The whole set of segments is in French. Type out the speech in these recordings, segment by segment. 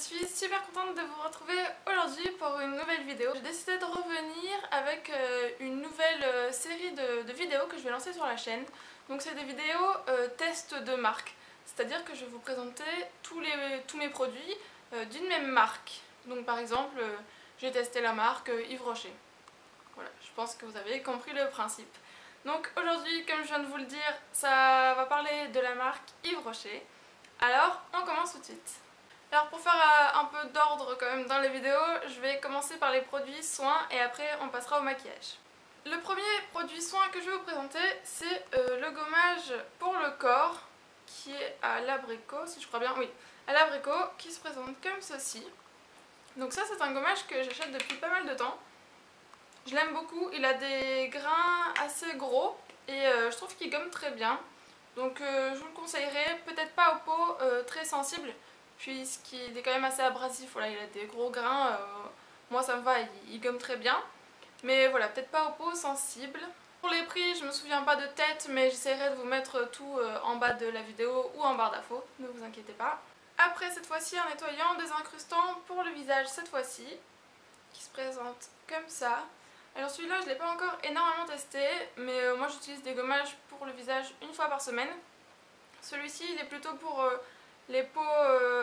suis super contente de vous retrouver aujourd'hui pour une nouvelle vidéo. J'ai décidé de revenir avec une nouvelle série de vidéos que je vais lancer sur la chaîne. Donc c'est des vidéos tests de marque, c'est-à-dire que je vais vous présenter tous mes produits d'une même marque. Donc par exemple, j'ai testé la marque Yves Rocher. Voilà, je pense que vous avez compris le principe. Donc aujourd'hui, comme je viens de vous le dire, ça va parler de la marque Yves Rocher. Alors, on commence tout de suite. Alors pour faire un peu d'ordre quand même dans les vidéos, je vais commencer par les produits soins et après on passera au maquillage. Le premier produit soin que je vais vous présenter, c'est le gommage pour le corps qui est à l'abricot, si je crois bien, oui, à l'abricot, qui se présente comme ceci. Donc ça c'est un gommage que j'achète depuis pas mal de temps. Je l'aime beaucoup, il a des grains assez gros et je trouve qu'il gomme très bien. Donc je vous le conseillerais, peut-être pas aux peaux très sensibles, puisqu'il est quand même assez abrasif, voilà, il a des gros grains, moi ça me va, il gomme très bien. Mais voilà, peut-être pas aux peaux sensibles. Pour les prix, je me souviens pas de tête, mais j'essaierai de vous mettre tout en bas de la vidéo ou en barre d'infos, ne vous inquiétez pas. Après cette fois-ci, un nettoyant désincrustant pour le visage cette fois-ci, qui se présente comme ça. Alors celui-là je ne l'ai pas encore énormément testé, mais moi j'utilise des gommages pour le visage une fois par semaine. Celui-ci il est plutôt pour les peaux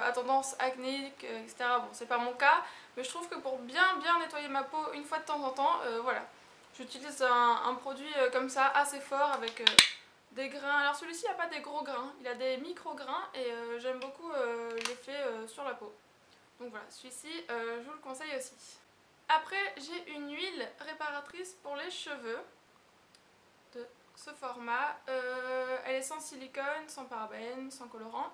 à tendance acnéique, etc. Bon c'est pas mon cas, mais je trouve que pour bien nettoyer ma peau une fois de temps en temps, voilà. J'utilise un produit comme ça assez fort avec des grains. Alors celui-ci il n'a pas des gros grains, il a des micro-grains et j'aime beaucoup l'effet sur la peau. Donc voilà, celui-ci je vous le conseille aussi. Après, j'ai une huile réparatrice pour les cheveux de ce format. Elle est sans silicone, sans parabènes, sans colorant.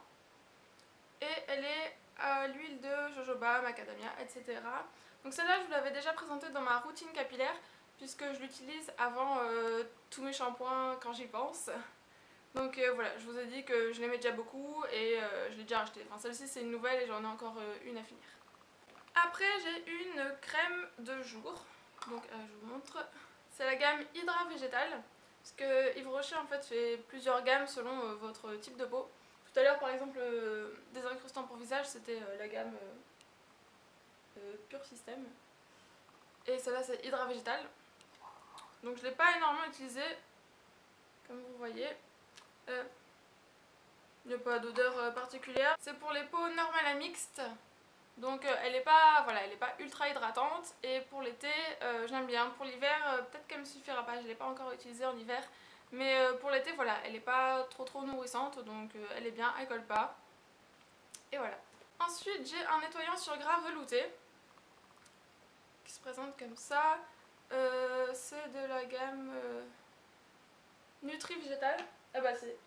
Et elle est à l'huile de jojoba, macadamia, etc. Donc celle-là, je vous l'avais déjà présentée dans ma routine capillaire, puisque je l'utilise avant tous mes shampoings quand j'y pense. Donc voilà, je vous ai dit que je l'aimais déjà beaucoup et je l'ai déjà acheté. Enfin, celle-ci, c'est une nouvelle et j'en ai encore une à finir. Après j'ai une crème de jour, donc je vous montre, c'est la gamme Hydra Végétal, parce que Yves Rocher en fait fait plusieurs gammes selon votre type de peau. Tout à l'heure par exemple des incrustants pour visage c'était la gamme Pure System, et celle-là c'est Hydra Végétal, donc je ne l'ai pas énormément utilisé comme vous voyez. Il n'y a pas d'odeur particulière, c'est pour les peaux normales à mixtes. Donc elle n'est pas, voilà, elle est pas ultra hydratante et pour l'été j'aime bien. Pour l'hiver peut-être qu'elle me suffira pas, je ne l'ai pas encore utilisée en hiver. Mais pour l'été voilà, elle n'est pas trop nourrissante donc elle est bien, elle colle pas. Et voilà. Ensuite j'ai un nettoyant sur gras velouté qui se présente comme ça. C'est de la gamme Nutri Végétal. Ah bah c'est...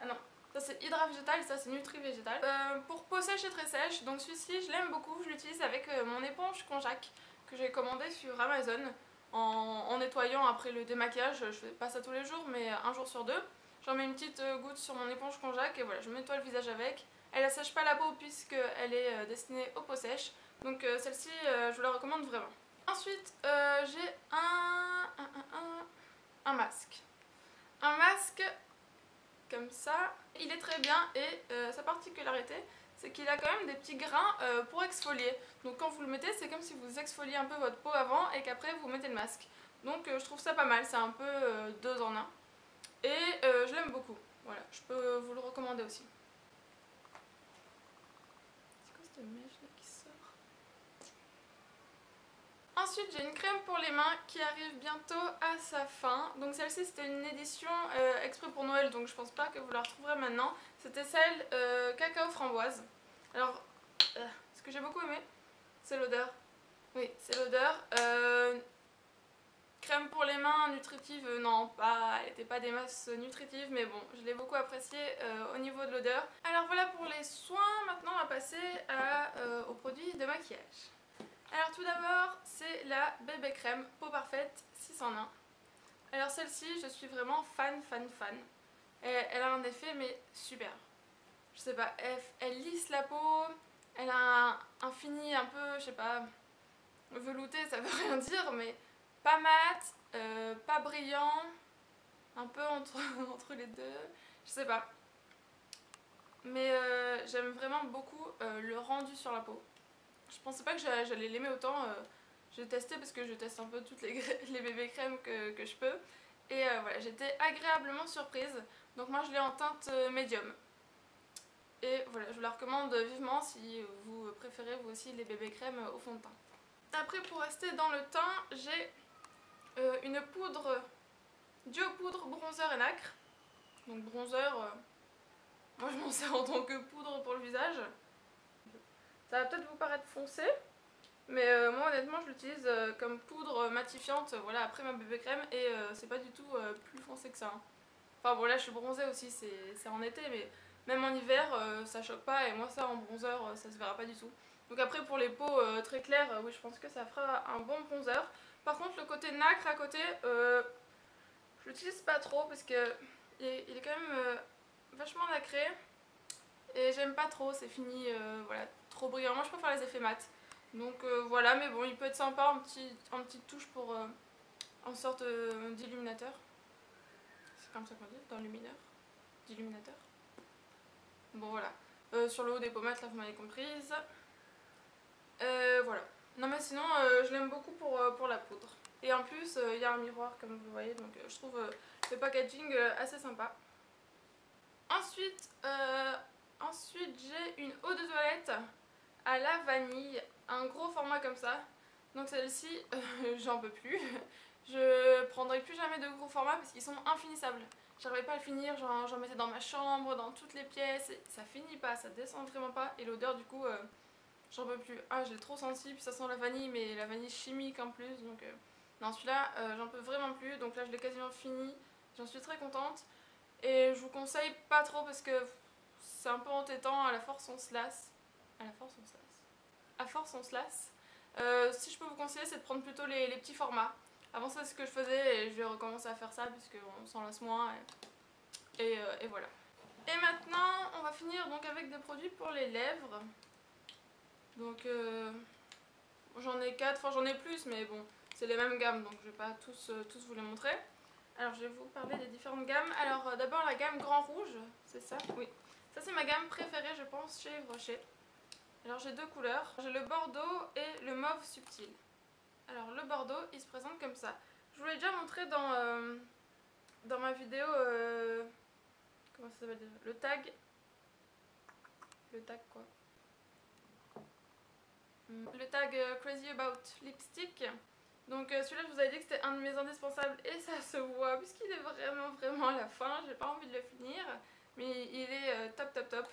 Ah non. Ça c'est Hydra Végétal et ça c'est Nutri Végétal. Pour peau sèche et très sèche, donc celui-ci je l'aime beaucoup, je l'utilise avec mon éponge konjac que j'ai commandé sur Amazon en nettoyant après le démaquillage. Je fais pas ça tous les jours mais un jour sur deux. J'en mets une petite goutte sur mon éponge konjac et voilà, je nettoie le visage avec. Elle assèche pas la peau puisqu'elle est destinée aux peaux sèches, donc celle-ci je vous la recommande vraiment. Ensuite j'ai un masque. Un masque comme ça. Il est très bien et sa particularité c'est qu'il a quand même des petits grains pour exfolier. Donc quand vous le mettez c'est comme si vous exfoliez un peu votre peau avant et qu'après vous mettez le masque. Donc je trouve ça pas mal, c'est un peu deux en un. Et je l'aime beaucoup. Voilà, je peux vous le recommander aussi. C'est quoi cette mèche là qui sort? Ensuite j'ai une crème pour les mains qui arrive bientôt à sa fin. Donc celle-ci c'était une édition exprès pour Noël, donc je pense pas que vous la retrouverez maintenant. C'était celle cacao framboise. Alors ce que j'ai beaucoup aimé c'est l'odeur. Oui c'est l'odeur. Crème pour les mains nutritive, non pas, elle n'était pas des masses nutritives mais bon je l'ai beaucoup apprécié au niveau de l'odeur. Alors voilà pour les soins, maintenant on va passer aux produits de maquillage. Alors tout d'abord c'est la bébé crème peau parfaite 6 en 1. Alors celle-ci je suis vraiment fan. Elle a un effet mais super. Je sais pas, elle lisse la peau, elle a un fini un peu, je sais pas, velouté ça veut rien dire mais pas mat, pas brillant, un peu entre les deux, je sais pas. mais j'aime vraiment beaucoup le rendu sur la peau. Je pensais pas que j'allais l'aimer autant. J'ai testé parce que je teste un peu toutes les bébés crèmes que je peux. Et voilà, j'étais agréablement surprise. Donc moi je l'ai en teinte médium. Et voilà, je vous la recommande vivement si vous préférez vous aussi les bébés crèmes au fond de teint. Après, pour rester dans le teint, j'ai une poudre duo poudre bronzer et nacre. Donc bronzer, moi je m'en sers en tant que poudre pour le visage. Ça va peut-être vous paraître foncé, mais moi honnêtement je l'utilise comme poudre matifiante voilà, après ma bébé crème et c'est pas du tout plus foncé que ça. Hein. Enfin bon là je suis bronzée aussi, c'est en été, mais même en hiver ça choque pas et moi ça en bronzer ça se verra pas du tout. Donc après pour les peaux très claires, oui je pense que ça fera un bon bronzer. Par contre le côté nacre à côté, je l'utilise pas trop parce que il est quand même vachement nacré. Et j'aime pas trop, c'est fini, voilà, trop brillant. Moi je préfère les effets mat. Donc voilà, mais bon, il peut être sympa en petite touche pour en sorte d'illuminateur. C'est comme ça qu'on dit, d'enlumineur, d'illuminateur. Bon voilà, sur le haut des pommettes, là vous m'avez comprise. Voilà. Non mais sinon, je l'aime beaucoup pour la poudre. Et en plus, il y a un miroir comme vous voyez, donc je trouve le packaging assez sympa. Ensuite j'ai une eau de toilette à la vanille, un gros format comme ça. Donc celle-ci, j'en peux plus. Je prendrai plus jamais de gros formats parce qu'ils sont infinissables. J'arrivais pas à le finir, j'en mettais dans ma chambre, dans toutes les pièces, et ça finit pas, ça descend vraiment pas. Et l'odeur du coup, j'en peux plus. Ah, j'ai trop senti, puis ça sent la vanille, mais la vanille chimique en plus. Donc non, celui-là, j'en peux vraiment plus. Donc là, je l'ai quasiment fini. J'en suis très contente. Et je vous conseille pas trop parce que c'est un peu entêtant, à la force on se lasse. À la force on se lasse. À force on se lasse. Si je peux vous conseiller, c'est de prendre plutôt les petits formats. Avant c'est ce que je faisais et je vais recommencer à faire ça puisqu'on s'en lasse moins et voilà. Et maintenant on va finir donc avec des produits pour les lèvres. Donc j'en ai 4, enfin j'en ai plus mais bon c'est les mêmes gammes donc je vais pas tous vous les montrer. Alors je vais vous parler des différentes gammes. Alors d'abord la gamme Grand Rouge, c'est ça? Oui. Ça c'est ma gamme préférée je pense chez Yves Rocher. Alors j'ai deux couleurs, j'ai le bordeaux et le mauve subtil. Alors le bordeaux il se présente comme ça. Je vous l'ai déjà montré dans ma vidéo, comment ça s'appelle déjà? Le tag. Le tag quoi? Le tag Crazy About Lipstick. Donc celui-là je vous avais dit que c'était un de mes indispensables et ça se voit puisqu'il est vraiment à la fin. J'ai pas envie de le finir mais il est top top top.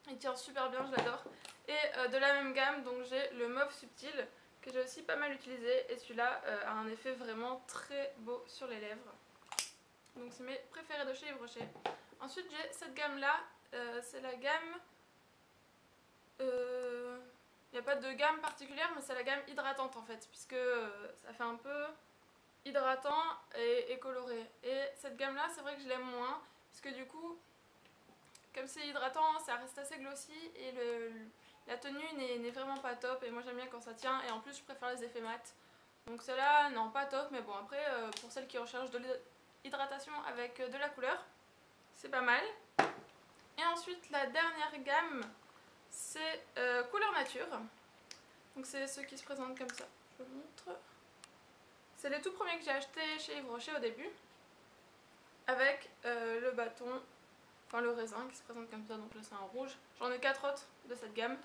Il tient super bien, je l'adore. Et de la même gamme, donc j'ai le mauve subtil que j'ai aussi pas mal utilisé. Et celui-là a un effet vraiment très beau sur les lèvres. Donc c'est mes préférés de chez Yves Rocher. Ensuite j'ai cette gamme-là, c'est la gamme... Il n'y a pas de gamme particulière, mais c'est la gamme hydratante en fait. Puisque ça fait un peu hydratant et coloré. Et cette gamme-là, c'est vrai que je l'aime moins. Parce que du coup... Comme c'est hydratant, ça reste assez glossy et la tenue n'est vraiment pas top. Et moi j'aime bien quand ça tient. Et en plus je préfère les effets mat. Donc celle-là, non pas top. Mais bon après, pour celles qui recherchent de l'hydratation avec de la couleur, c'est pas mal. Et ensuite la dernière gamme, c'est couleur nature. Donc c'est ceux qui se présentent comme ça. Je vous montre. C'est les tout premiers que j'ai achetés chez Yves Rocher au début. Avec le bâton... Enfin le raisin qui se présente comme ça, donc là c'est un rouge. J'en ai 4 autres de cette gamme.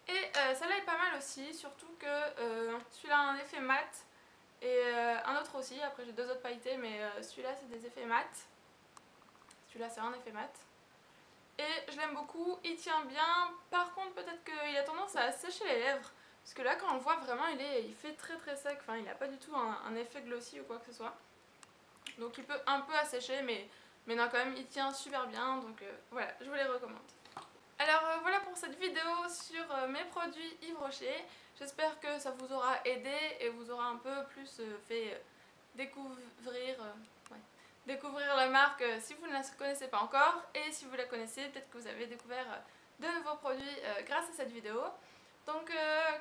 Et celle-là est pas mal aussi, surtout que celui-là a un effet mat. Et un autre aussi, après j'ai deux autres pailletés, mais celui-là c'est des effets mat. Celui-là c'est un effet mat. Et je l'aime beaucoup, il tient bien. Par contre peut-être qu'il a tendance à sécher les lèvres. Parce que là quand on le voit vraiment il fait très sec, enfin il n'a pas du tout un effet glossy ou quoi que ce soit. Donc il peut un peu assécher mais non quand même il tient super bien donc voilà je vous les recommande. Alors voilà pour cette vidéo sur mes produits Yves Rocher. J'espère que ça vous aura aidé et vous aura un peu plus fait découvrir la marque si vous ne la connaissez pas encore. Et si vous la connaissez, peut-être que vous avez découvert de nouveaux produits grâce à cette vidéo. Donc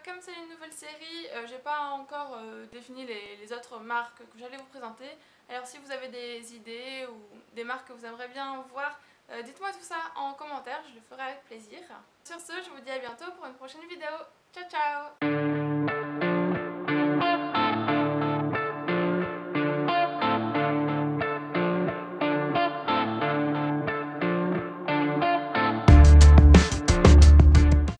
comme c'est une nouvelle série, j'ai pas encore défini les autres marques que j'allais vous présenter. Alors si vous avez des idées ou des marques que vous aimeriez bien voir, dites-moi tout ça en commentaire, je le ferai avec plaisir. Sur ce, je vous dis à bientôt pour une prochaine vidéo. Ciao ciao!